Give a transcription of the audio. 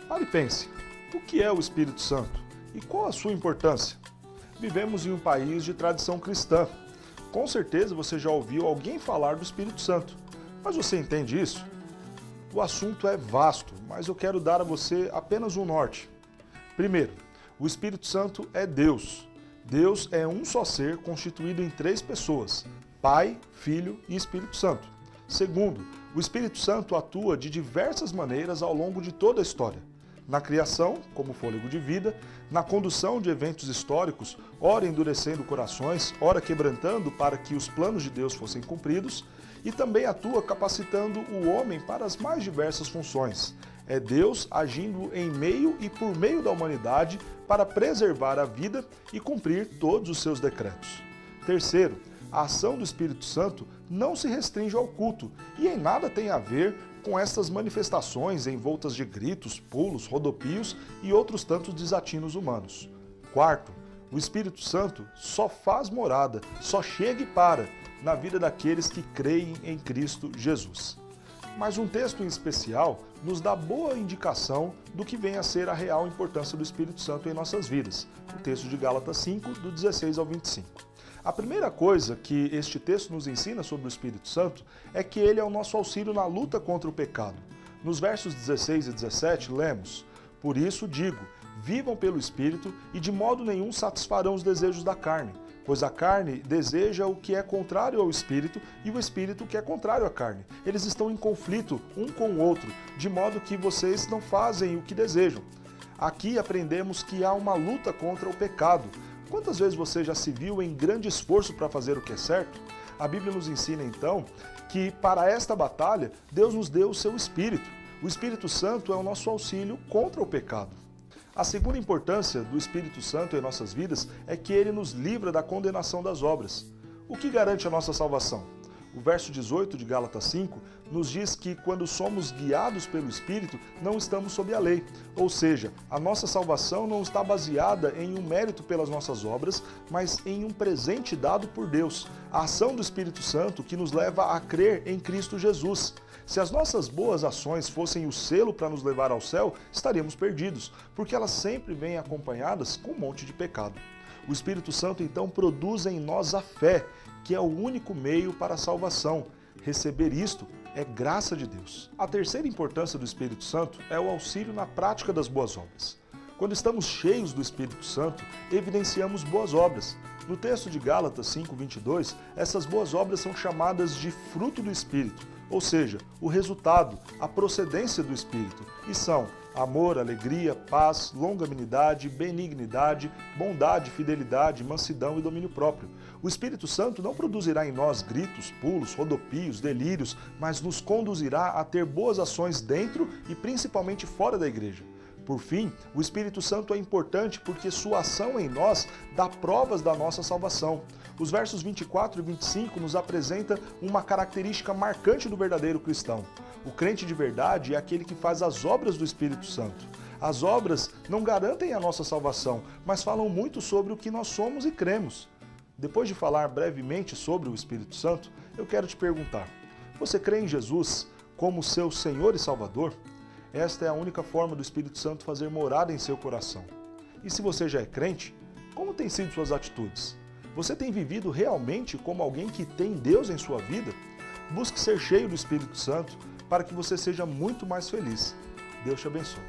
Pare e pense, o que é o Espírito Santo e qual a sua importância? Vivemos em um país de tradição cristã. Com certeza você já ouviu alguém falar do Espírito Santo, mas você entende isso? O assunto é vasto, mas eu quero dar a você apenas um norte. Primeiro, o Espírito Santo é Deus. Deus é um só ser constituído em 3 pessoas, Pai, Filho e Espírito Santo. Segundo, o Espírito Santo atua de diversas maneiras ao longo de toda a história. Na criação, como fôlego de vida, na condução de eventos históricos, ora endurecendo corações, ora quebrantando para que os planos de Deus fossem cumpridos, e também atua capacitando o homem para as mais diversas funções. É Deus agindo em meio e por meio da humanidade para preservar a vida e cumprir todos os seus decretos. Terceiro, a ação do Espírito Santo não se restringe ao culto e em nada tem a ver com essas manifestações envoltas de gritos, pulos, rodopios e outros tantos desatinos humanos. Quarto, o Espírito Santo só faz morada, só chega e para na vida daqueles que creem em Cristo Jesus. Mas um texto em especial nos dá boa indicação do que vem a ser a real importância do Espírito Santo em nossas vidas. O texto de Gálatas 5, do 16 ao 25. A primeira coisa que este texto nos ensina sobre o Espírito Santo é que ele é o nosso auxílio na luta contra o pecado. Nos versos 16 e 17, lemos: "Por isso digo, vivam pelo Espírito e de modo nenhum satisfarão os desejos da carne, pois a carne deseja o que é contrário ao Espírito e o Espírito o que é contrário à carne. Eles estão em conflito um com o outro, de modo que vocês não fazem o que desejam." Aqui aprendemos que há uma luta contra o pecado. Quantas vezes você já se viu em grande esforço para fazer o que é certo? A Bíblia nos ensina então que para esta batalha Deus nos deu o seu Espírito. O Espírito Santo é o nosso auxílio contra o pecado. A segunda importância do Espírito Santo em nossas vidas é que ele nos livra da condenação das obras. O que garante a nossa salvação? O verso 18 de Gálatas 5 nos diz que quando somos guiados pelo Espírito, não estamos sob a lei. Ou seja, a nossa salvação não está baseada em um mérito pelas nossas obras, mas em um presente dado por Deus. A ação do Espírito Santo que nos leva a crer em Cristo Jesus. Se as nossas boas ações fossem o selo para nos levar ao céu, estaríamos perdidos, porque elas sempre vêm acompanhadas com um monte de pecado. O Espírito Santo então produz em nós a fé, que é o único meio para a salvação. Receber isto é graça de Deus. A terceira importância do Espírito Santo é o auxílio na prática das boas obras. Quando estamos cheios do Espírito Santo, evidenciamos boas obras. No texto de Gálatas 5:22, essas boas obras são chamadas de fruto do Espírito, ou seja, o resultado, a procedência do Espírito, e são amor, alegria, paz, longanimidade, benignidade, bondade, fidelidade, mansidão e domínio próprio. O Espírito Santo não produzirá em nós gritos, pulos, rodopios, delírios, mas nos conduzirá a ter boas ações dentro e principalmente fora da igreja. Por fim, o Espírito Santo é importante porque sua ação em nós dá provas da nossa salvação. Os versos 24 e 25 nos apresentam uma característica marcante do verdadeiro cristão. O crente de verdade é aquele que faz as obras do Espírito Santo. As obras não garantem a nossa salvação, mas falam muito sobre o que nós somos e cremos. Depois de falar brevemente sobre o Espírito Santo, eu quero te perguntar: você crê em Jesus como seu Senhor e Salvador? Esta é a única forma do Espírito Santo fazer morada em seu coração. E se você já é crente, como têm sido suas atitudes? Você tem vivido realmente como alguém que tem Deus em sua vida? Busque ser cheio do Espírito Santo para que você seja muito mais feliz. Deus te abençoe.